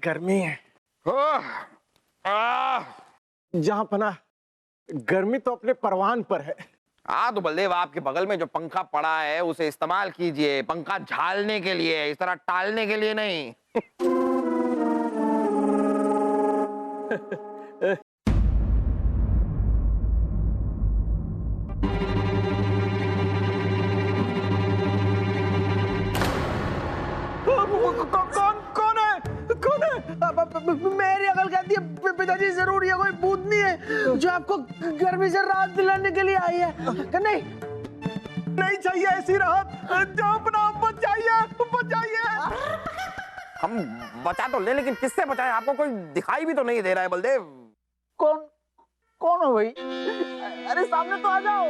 गर्मी है। जहां पना गर्मी तो अपने परवान पर है। हाँ तो बलदेव, आपके बगल में जो पंखा पड़ा है उसे इस्तेमाल कीजिए, पंखा झालने के लिए, इस तरह टालने के लिए नहीं। कौन है? मेरी अकल कहती है पिताजी जरूर ये कोई भूतनी है जो आपको गर्मी से राहत दिलाने के लिए आई है। कि नहीं चाहिए ऐसी राहत। अपना बचाइए। हम बचा तो ले, लेकिन किससे बचाएं? आपको कोई दिखाई भी तो नहीं दे रहा है बलदेव। कौन हो भाई? अरे सामने तो आ जाओ।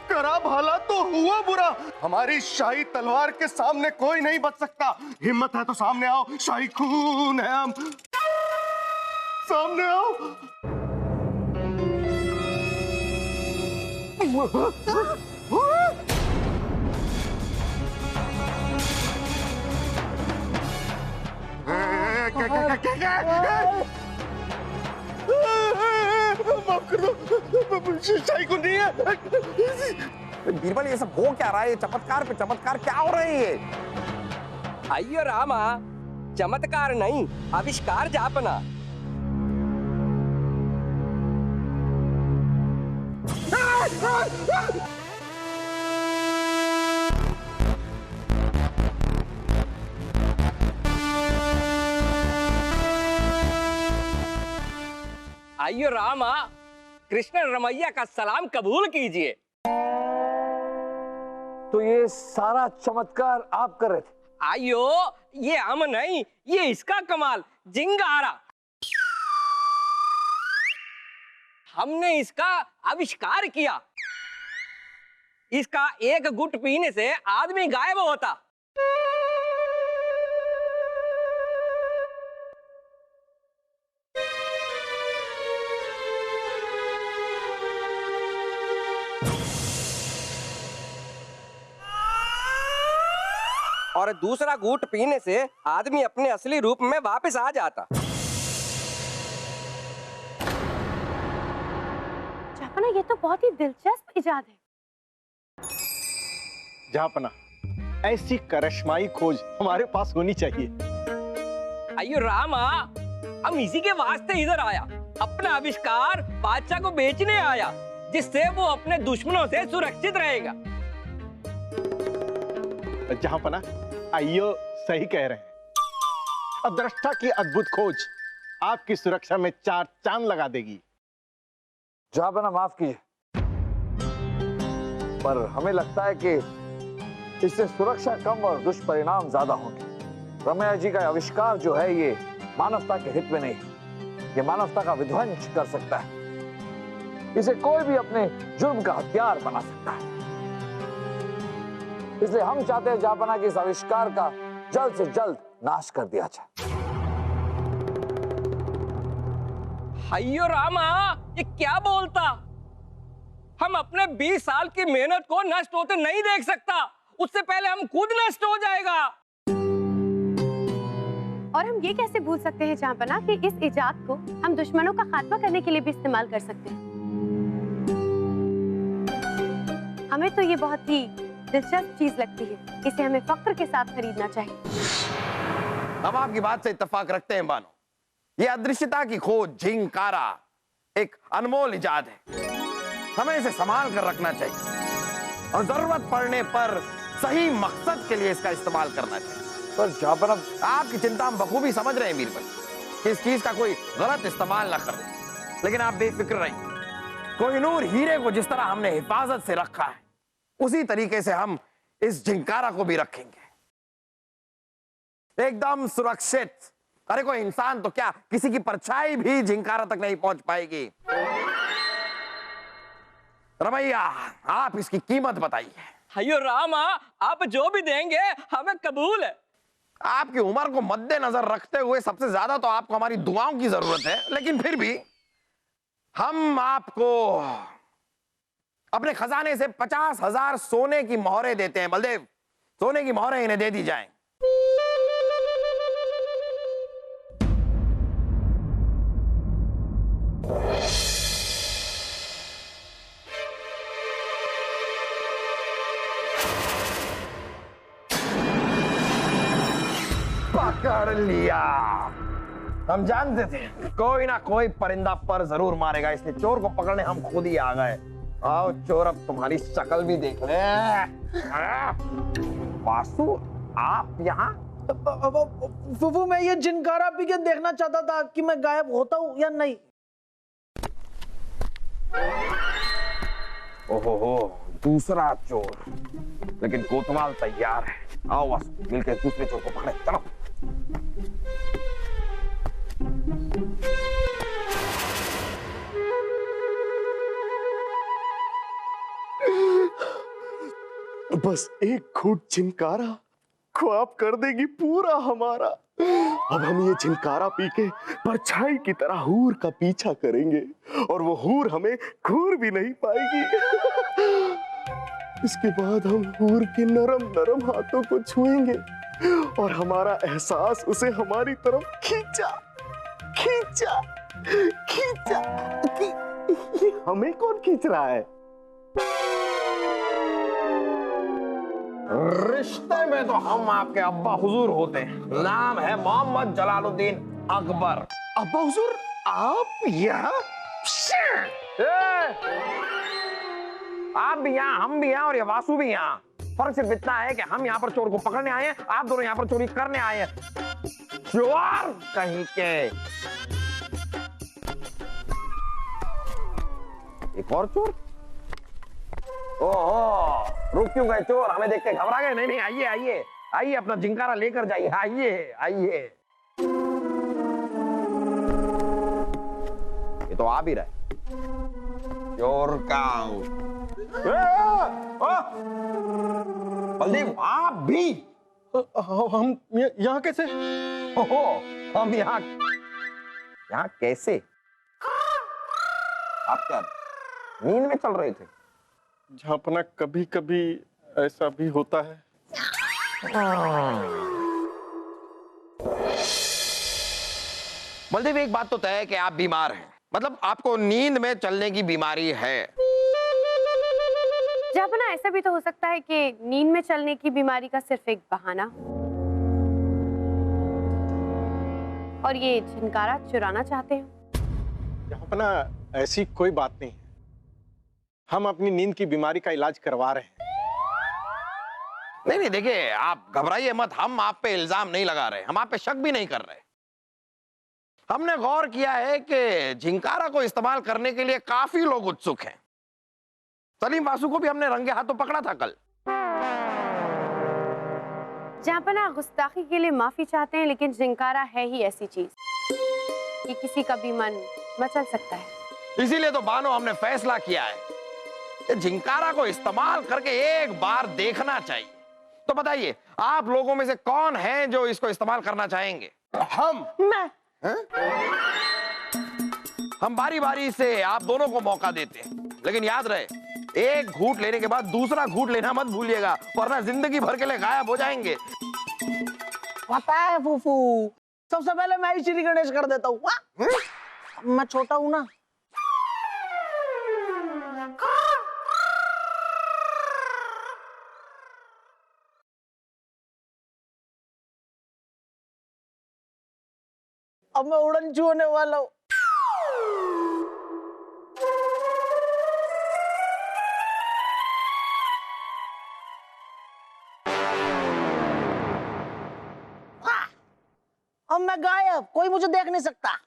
करा भला तो हुआ बुरा। हमारी शाही तलवार के सामने कोई नहीं बच सकता। हिम्मत है तो सामने आओ, शाही खून है हम। सामने आओ। माफ कर दो, शाही खून नहीं है। बीरबल, ये सब हो क्या रहा है? ये चमत्कार पे चमत्कार क्या हो रही है? अय्यो रामा, चमत्कार नहीं, आविष्कार जापना। अय्यो रामा, कृष्ण रमैया का सलाम कबूल कीजिए। तो ये सारा चमत्कार आप कर रहे थे? आयो, ये हम नहीं, ये इसका कमाल जिंगारा। हमने इसका आविष्कार किया। इसका एक गुट पीने से आदमी गायब होता। और दूसरा घूंट पीने से आदमी अपने असली रूप में वापस आ जाता। जापना, ये तो बहुत ही दिलचस्प इजाद है। जापना, ऐसी करिश्माई खोज हमारे पास होनी चाहिए। अयो रामा, हम इसी के वास्ते इधर आया। अपना आविष्कार बादशाह को बेचने आया, जिससे वो अपने दुश्मनों से सुरक्षित रहेगा। जहांपना, आइयो सही कह रहे हैं। अदृष्टा की अद्भुत खोज आपकी सुरक्षा में 4 चांद लगा देगी। जहांपना, माफ कीजिए, पर हमें लगता है कि इससे सुरक्षा कम और दुष्परिणाम ज्यादा होंगे। रमैया जी का आविष्कार जो है ये मानवता के हित में नहीं, ये मानवता का विध्वंस कर सकता है। इसे कोई भी अपने जुर्म का हथियार बना सकता है। इसलिए हम चाहते हैं जापाना के इस आविष्कार का जल्द से जल्द नाश कर दिया जाए। अयो रामा, ये क्या बोलता? हम अपने 20 साल की मेहनत को नष्ट होते नहीं देख सकता। उससे पहले हम खुद नष्ट हो जाएगा। और हम ये कैसे भूल सकते हैं जहांपना कि इस इजाद को हम दुश्मनों का खात्मा करने के लिए भी इस्तेमाल कर सकते हैं। हमें तो ये बहुत ही दिलचस्प चीज लगती है। इसे हमें फक्र के साथ खरीदना चाहिए। हम आपकी बात से इत्तेफाक रखते हैं बानो। ये अदृश्यता की खोज झिंकारा एक अनमोल इजाद है। हमें इसे संभाल कर रखना चाहिए और जरूरत पड़ने पर सही मकसद के लिए इसका इस्तेमाल करना चाहिए। पर जापाना, आपकी चिंता हम बखूबी समझ रहे हैं बीरबल कि इस चीज का कोई गलत इस्तेमाल ना कर, लेकिन आप बेफिक्र रहिए। कोहिनूर हीरे को जिस तरह हमने हिफाजत से रखा है, उसी तरीके से हम इस झिंकारा को भी रखेंगे, एकदम सुरक्षित। अरे कोई इंसान तो क्या, किसी की परछाई भी झिंकारा तक नहीं पहुंच पाएगी। रमैया, आप इसकी कीमत बताइए। अयो रामा, आप जो भी देंगे हमें कबूल है। आपकी उम्र को मद्देनजर रखते हुए सबसे ज्यादा तो आपको हमारी दुआओं की जरूरत है, लेकिन फिर भी हम आपको अपने खजाने से 50,000 सोने की मोहरें देते हैं। बलदेव, सोने की मोहरें इन्हें दे दी जाएं। पकड़ लिया। हम जानते थे कोई ना कोई परिंदा पर जरूर मारेगा, इसलिए चोर को पकड़ने हम खुद ही आ गए। आओ चोर, अब तुम्हारी शक्ल भी देख ले। वासु, आप यहाँ? फूफू, मैं ये जिनकारा पी के देखना चाहता था कि मैं गायब होता हूँ या नहीं। ओहो, दूसरा चोर, लेकिन कोतवाल तैयार है। आओ वासु, मिलकर दूसरे चोर को पकड़े। चलो। बस एक घूंट झिनकारा ख्वाब कर देगी पूरा हमारा। अब हम ये झिनकारा पी के परछाई की तरह हूर का पीछा करेंगे और वो हूर हमें घूर भी नहीं पाएगी। इसके बाद हम हूर के नरम नरम हाथों को छुएंगे और हमारा एहसास उसे हमारी तरफ खींचा खींचा खींचा। हमें कौन खींच रहा है? रिश्ते में तो हम आपके अब्बा हुजूर होते हैं। नाम है मोहम्मद जलालुद्दीन अकबर। अब्बा हुजूर, आप यहाँ? आप भी यहाँ, हम भी यहाँ और ये वासु भी यहाँ। फर्क सिर्फ इतना है कि हम यहाँ पर चोर को पकड़ने आए हैं, आप दोनों यहाँ पर चोरी करने आए हैं। चोर कहीं के। एक और चोर? ओहो, रुक क्यों गए चोर? हमें देख के घबरा गए? नहीं नहीं, आइए आइए आइए, अपना जिंकारा लेकर जाइए। आइए आइए। ये तो आ भी रहा है। चोर का बलदेव, आप भी? हम यहाँ कैसे? ओहो, हम यहाँ कैसे? आप क्या नींद में चल रहे थे? झापना, कभी कभी ऐसा भी होता है। बलदेव, एक बात तो तय है कि आप बीमार हैं, मतलब आपको नींद में चलने की बीमारी है। जापना, ऐसा भी तो हो सकता है कि नींद में चलने की बीमारी का सिर्फ एक बहाना और ये झिनकारा चुराना चाहते हो। जापना, ऐसी कोई बात नहीं है। हम अपनी नींद की बीमारी का इलाज करवा रहे हैं। नहीं नहीं, देखिए आप घबराइए मत। हम आप पे इल्जाम नहीं लगा रहे, हम आप पे शक भी नहीं कर रहे। हमने गौर किया है कि झिंकारा को इस्तेमाल करने के लिए काफी लोग उत्सुक हैं। सलीम वासु को भी हमने रंगे हाथों पकड़ा था कल। जापना, गुस्ताखी के लिए माफी चाहते हैं, लेकिन झिंकारा है ही ऐसी चीज कि किसी का भी मन मचल सकता है। इसीलिए तो बानो हमने फैसला किया है कि झिंकारा को इस्तेमाल करके एक बार देखना चाहिए। तो बताइए, आप लोगों में से कौन है जो इसको इस्तेमाल करना चाहेंगे? मैं। हम बारी बारी से आप दोनों को मौका देते हैं, लेकिन याद रहे, एक घूंट लेने के बाद दूसरा घूंट लेना मत भूलिएगा, वरना जिंदगी भर के लिए गायब हो जाएंगे। पता है फूफू, सबसे पहले मैं ही श्री गणेश कर देता हूँ। मैं छोटा हूँ ना। अब मैं उड़न छूने वाला हूँ। अब मैं गायब, कोई मुझे देख नहीं सकता।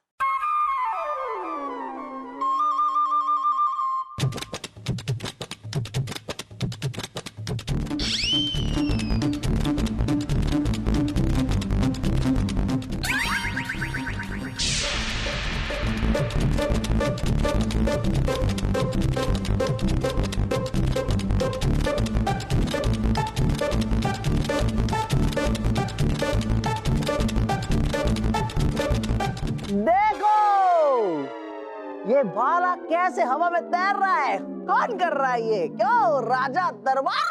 देखो ये भाला कैसे हवा में तैर रहा है। कौन कर रहा है ये? क्यों राजा दरबार?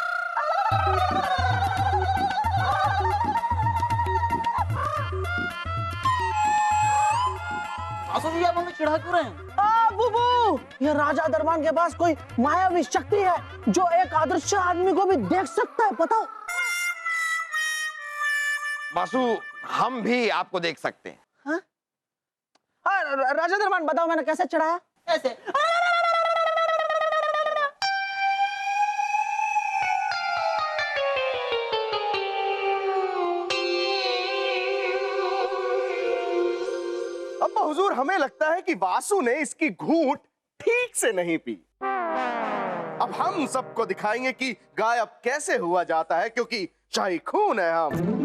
आप हमें चिढ़ा क्यों रहे हैं? बुबू, ये राजा दरबार के पास कोई मायावी शक्ति है जो एक अदृश्य आदमी को भी देख सकता है, पता? वासु, हम भी आपको देख सकते हैं। राजा दरबार बताओ मैंने कैसे चढ़ाया? ऐसे अब्बा हुजूर, हमें लगता है कि वासु ने इसकी घूंट ठीक से नहीं पी। अब हम सबको दिखाएंगे कि गायब कैसे हुआ जाता है, क्योंकि शाही खून है हम।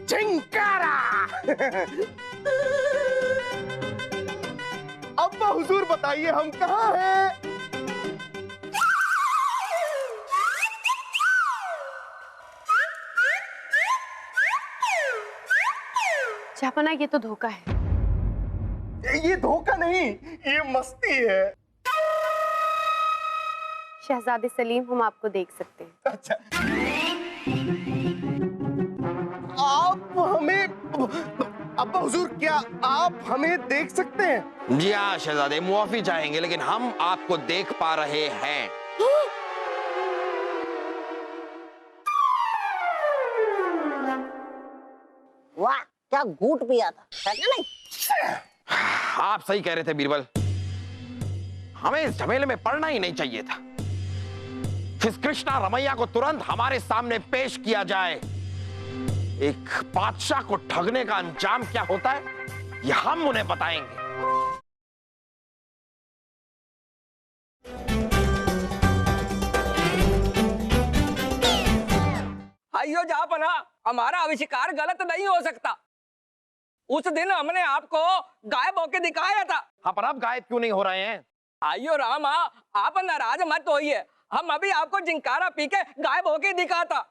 चिंकारा। अब्बा हुजूर बताइए हम कहाँ हैं? जापना, ये तो धोखा है। ये धोखा नहीं, ये मस्ती है। शहजादे सलीम, हम आपको देख सकते हैं। अच्छा, आप हमें, अब्बा हुजूर क्या आप हमें देख सकते हैं? जी हाँ शहजादे, मुआफी चाहेंगे लेकिन हम आपको देख पा रहे हैं। वाह, क्या घूट पिया था, है क्या नहीं? आप सही कह रहे थे बीरबल, हमें इस झमेले में पड़ना ही नहीं चाहिए था। इस कृष्णा रमैया को तुरंत हमारे सामने पेश किया जाए। एक बादशाह को ठगने का अंजाम क्या होता है, यह हम उन्हें बताएंगे। आइयो जापना, हमारा आविष्कार गलत नहीं हो सकता। उस दिन हमने आपको गायब होके दिखाया था। हाँ, पर अब गायब क्यों नहीं हो रहे हैं? आइयो रामा, आप नाराज मत होइए, हम अभी आपको जिंकारा पी के गायब होके दिखाता।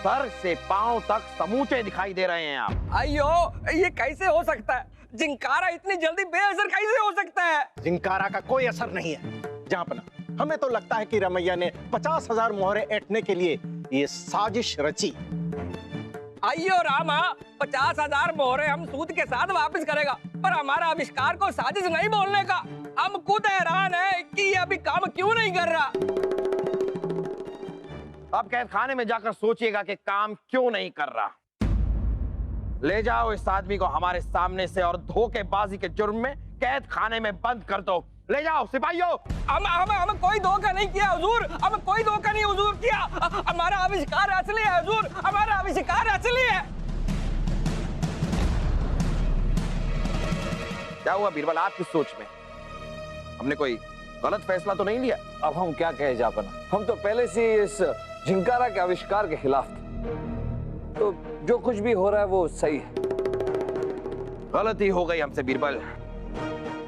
सर से पांव तक समूचे दिखाई दे रहे हैं आप। आइयो, ये कैसे हो सकता है? जिंकारा इतनी जल्दी बेअसर कैसे हो सकता है? जिंकारा का कोई असर नहीं है जहाँपना। हमें तो लगता है कि रमैया ने 50,000 मोहरे ऐंठने के लिए ये साजिश रची। आइयो रामा, 50,000 मोहरे हम सूद के साथ वापस करेगा, पर हमारा आविष्कार को साजिश नहीं बोलने का। हम खुद हैरान है कि ये अभी काम क्यों नहीं कर रहा। अब कैद खाने में जाकर सोचिएगा कि काम क्यों नहीं कर रहा। ले जाओ इस आदमी को हमारे सामने से और धोखेबाजी के जुर्म में कैद खाने में बंद कर दो। ले जाओ सिपाहियों। हम कोई धोखा नहीं किया हुजूर, हम कोई धोखा नहीं हुजूर किया। हमारा आविष्कार असली है हुजूर, हमारा आविष्कार असली है। क्या हुआ बीरबल, आपकी सोच में हमने कोई गलत फैसला तो नहीं लिया? अब हम क्या कहे जापना, हम तो पहले से इस जिंकारा के आविष्कार के खिलाफ थे, तो जो कुछ भी हो रहा है वो सही है। गलती हो गई हमसे बीरबल,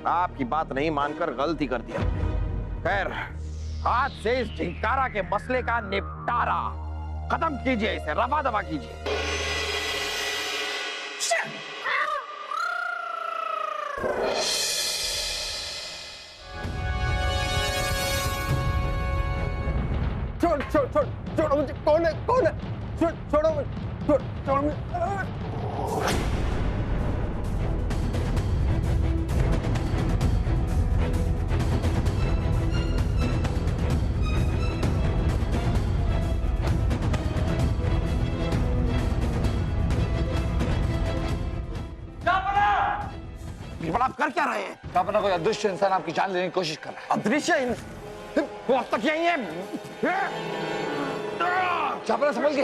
आपकी बात नहीं मानकर गलती कर दिया। खैर, आज से इस जिंकारा के मसले का निपटारा खत्म कीजिए, इसे रफा दफा कीजिए। छोड़ छोड़ छोड़ छोड़ो मुझे। कौन है, कौन है? छोड़ो मुझे, छोड़ो मुझे। बीरबल, आप कर क्या रहे हैं? जापना, कोई अदृश्य इंसान आपकी जान लेने की कोशिश कर रहा है। अदृश्य वो अब तक यही है। जापना, संभल के।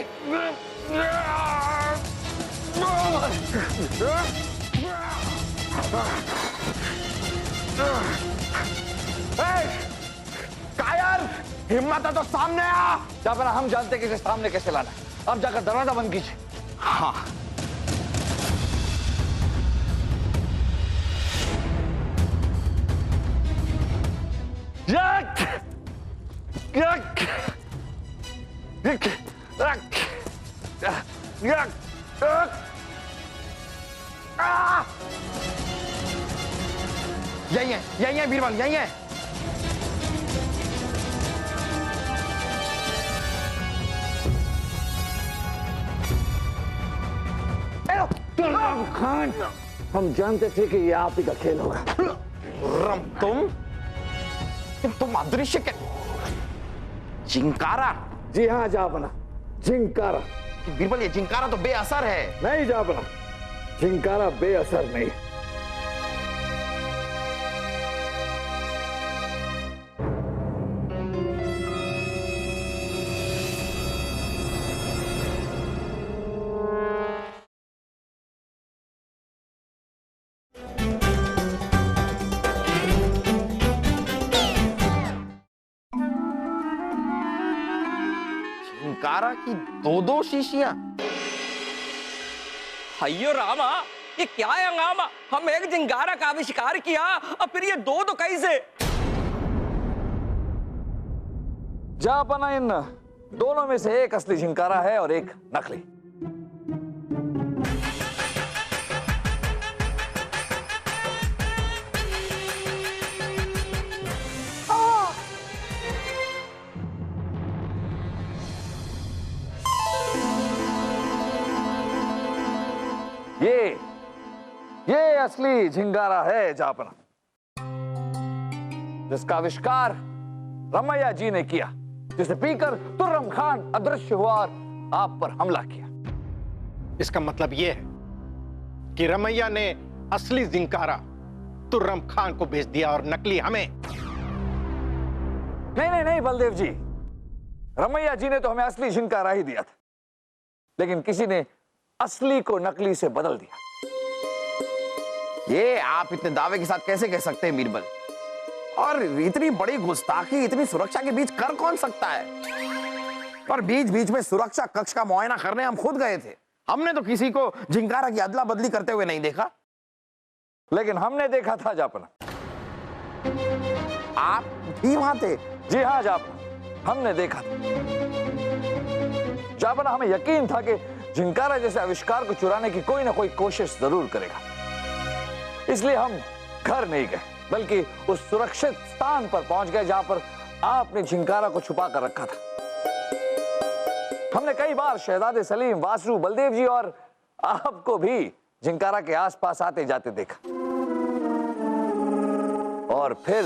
कायर, हिम्मत है तो सामने आ। जापना हम जानते हैं कि इसे सामने कैसे लाना है। अब जाकर दरवाजा बंद कीजिए। हाँ। यक, यक, यक, यक, यक, यक, आ! यही है बीरबल, यही है। खान, हम जानते थे कि ये आप ही का खेल होगा। तुम अदृश्य के जिंकारा? जी हाँ जापना, जिंकारा। बीरबल, ये जिंकारा तो बेअसर है। नहीं जापना, जिंकारा बेअसर नहीं। जिंकारा की दो शीशियां? अयो रामा, ये क्या है हंगामा? हम एक जिंगारा का आविष्कार किया और फिर ये दो तो कैसे? जापना इन दोनों में से एक असली झिंकारा है और एक नकली। ये असली झिंगारा है जापना, जिसका आविष्कार रमैया जी ने किया, जिसे पीकर तुर्रम खान अदृश्य हुआ और आप पर हमला किया। इसका मतलब यह है कि रमैया ने असली जिंकारा तुर्रम खान को भेज दिया और नकली हमें। नहीं बलदेव जी, रमैया जी ने तो हमें असली झिंकारा ही दिया था, लेकिन किसी ने असली को नकली से बदल दिया। ये आप इतने दावे के साथ कैसे कह सकते हैं बीरबल? और इतनी बड़ी गुस्ताखी इतनी सुरक्षा के बीच कर कौन सकता है? पर बीच बीच में सुरक्षा कक्ष का मुआयना करने हम खुद गए थे। हमने तो किसी को जिंकारा की अदला बदली करते हुए नहीं देखा। लेकिन हमने देखा था जापना। आप भी वहां थे? जी हाँ जापना, हमने देखा था। जापना, हमें यकीन था कि जिंकारा जैसे आविष्कार को चुराने की कोई ना कोई कोशिश जरूर करेगा। इसलिए हम घर नहीं गए, बल्कि उस सुरक्षित स्थान पर पहुंच गए जहां पर आपने जिंकारा को छुपा कर रखा था। हमने कई बार शहजादे सलीम, वासु, बलदेव जी और आपको भी जिंकारा के आसपास आते जाते देखा। और फिर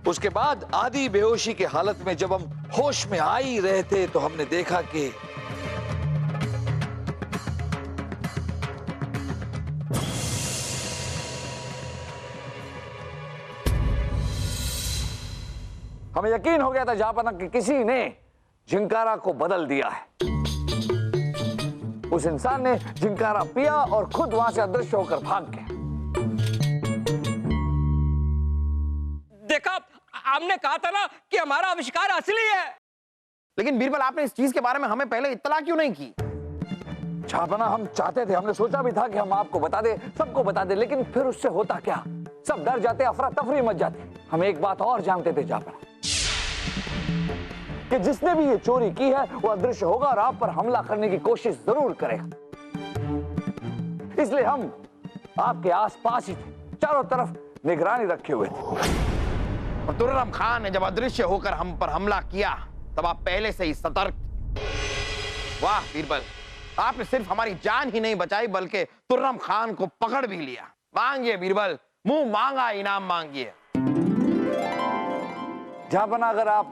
उसके बाद आधी बेहोशी की हालत में जब हम होश में आ ही रहे थे तो हमने देखा कि हमें यकीन हो गया था जापना कि किसी ने जिंकारा को बदल दिया है। उस इंसान ने जिंकारा पिया और खुद वहां से अदृश्य होकर भाग गया। देखा, हमने कहा था ना कि हमारा आविष्कार असली है। लेकिन बीरबल, आपने इस चीज के बारे में हमें पहले इत्तला क्यों नहीं की? छापना, हम चाहते थे, हमने सोचा भी था कि हम आपको बता दे, सबको बता दे, लेकिन फिर उससे होता क्या, सब डर जाते, अफरा तफरी मच जाती। हम एक बात और जानते थे जापना, कि जिसने भी ये चोरी की है वो अदृश्य होगा और आप पर हमला करने की कोशिश जरूर करेगा। इसलिए हम आपके आसपास ही थे, चारों तरफ निगरानी रखे हुए थे। और तुर्रम खान ने जब अदृश्य होकर हम पर हमला किया तब आप पहले से ही सतर्क थे। वाह बीरबल, आपने सिर्फ हमारी जान ही नहीं बचाई बल्कि तुर्रम खान को पकड़ भी लिया। मांगिए बीरबल, मुंह मांगा इनाम मांगिए। जापना, अगर आप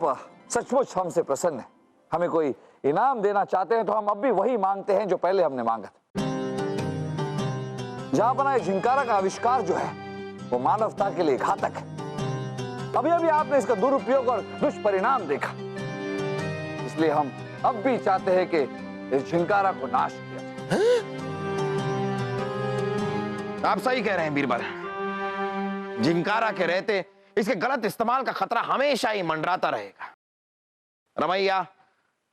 सचमुच हमसे प्रसन्न हैं, हमें कोई इनाम देना चाहते हैं, तो हम अब भी वही मांगते हैं जो पहले हमने मांगा था। जापना, ये जिंकारा का आविष्कार जो है वो मानवता के लिए घातक है अभी अभी आपने इसका दुरुपयोग और दुष्परिणाम देखा। इसलिए हम अब भी चाहते हैं कि इस झिंकारा को नाश किया जाए। आप सही कह रहे हैं बीरबल। झिंकारा के रहते इसके गलत इस्तेमाल का खतरा हमेशा ही मंडराता रहेगा। रमैया,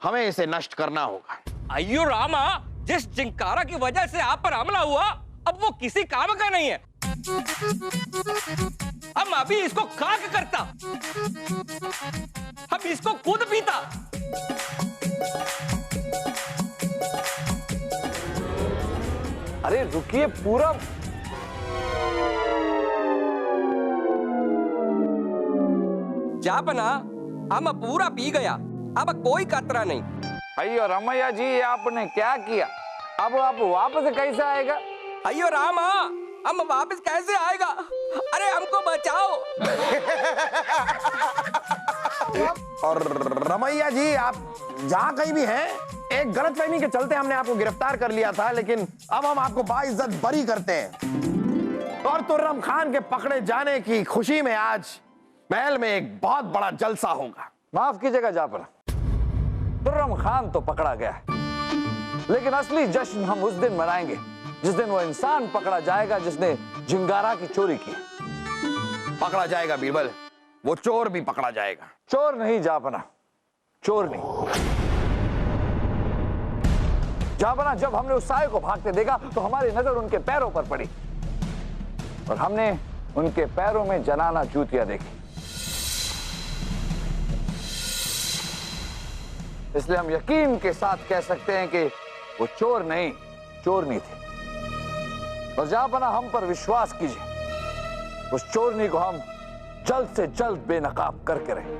हमें इसे नष्ट करना होगा। अयो रामा, जिस जिंकारा की वजह से आप पर हमला हुआ अब वो किसी काम का नहीं है। हम अभी इसको खाक करता, हम इसको खुद पीता। अरे रुकिए, पूरा जापना, हम पूरा पी गया, अब कोई खतरा नहीं। अयो रमैया जी, ये आपने क्या किया? अब आप वापस कैसे आएगा? अयो रामा, हम वापस कैसे आएगा? अरे हमको बचाओ। और रमैया जी, आप जहां कहीं भी हैं, एक गलतफहमी के चलते हमने आपको गिरफ्तार कर लिया था, लेकिन अब हम आपको बाइज्जत बरी करते हैं। और तुर्रम खान के पकड़े जाने की खुशी में आज महल में एक बहुत बड़ा जलसा होगा। माफ कीजिएगा जापना, तुर्रम खान तो पकड़ा गया है, लेकिन असली जश्न हम उस दिन मनाएंगे जिस दिन वो इंसान पकड़ा जाएगा जिसने झिंगारा की चोरी की। पकड़ा जाएगा बीरबल, वो चोर भी पकड़ा जाएगा। चोर नहीं जापना, चोर नहीं। जापना, जब हमने उस साये को भागते देखा तो हमारी नजर उनके पैरों पर पड़ी और हमने उनके पैरों में जनाना जूतियां देखी। इसलिए हम यकीन के साथ कह सकते हैं कि वो चोर नहीं, चोरनी थी। और जापना, हम पर विश्वास कीजिए, उस चोरनी को हम जल्द से जल्द बेनकाब करके रहे।